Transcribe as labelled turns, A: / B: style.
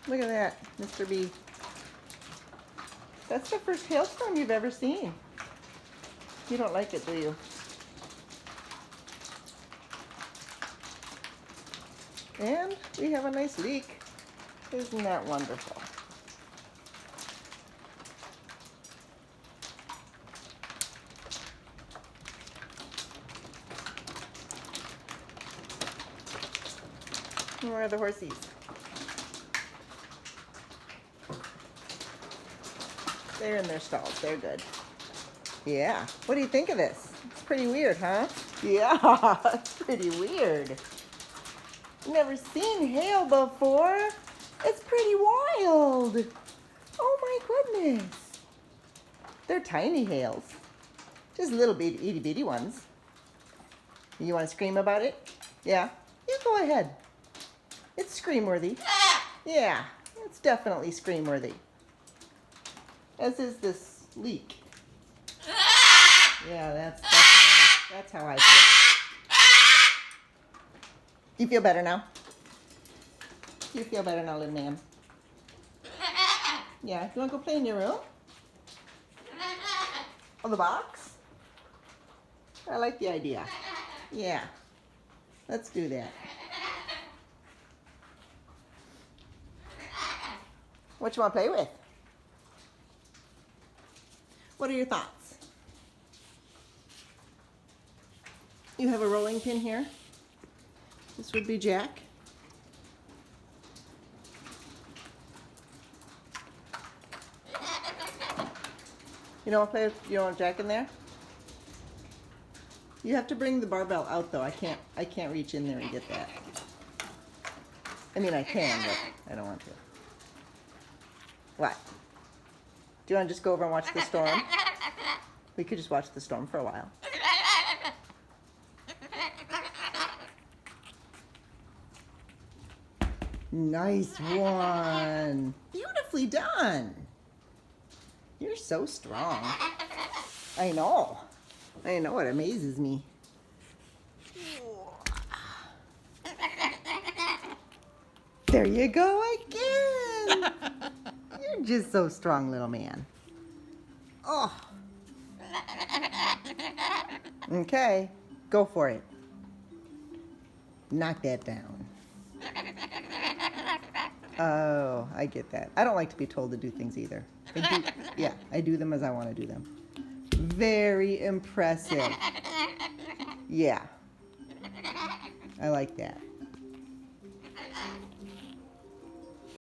A: Look at that, Mr. B. That's the first hailstorm you've ever seen. You don't like it, do you? And we have a nice leak. Isn't that wonderful? Where are the horsies? They're in their stalls. They're good. Yeah. What do you think of this? It's pretty weird, huh? Yeah, it's pretty weird. Never seen hail before. It's pretty wild. Oh my goodness. They're tiny hails. Just little bitty, itty bitty ones. You want to scream about it? Yeah? You go ahead. It's scream-worthy. Yeah, it's definitely scream-worthy. As is this leak. Yeah, that's how I feel. Do you feel better now? Do you feel better now, little man? Yeah, you want to go play in your room? On the box? I like the idea. Yeah, let's do that. What you want to play with? What are your thoughts? You have a rolling pin here. This would be Jack. You don't want Jack in there? You have to bring the barbell out though. I can't reach in there and get that. I mean I can, but I don't want to. What? Do you want to just go over and watch the storm? We could just watch the storm for a while. Nice one. Beautifully done. You're so strong. I know. I know, it amazes me. There you go again. You're just so strong, little man. Oh. Okay, go for it. Knock that down. Oh, I get that. I don't like to be told to do things either. I do them as I want to do them. Very impressive. Yeah. I like that.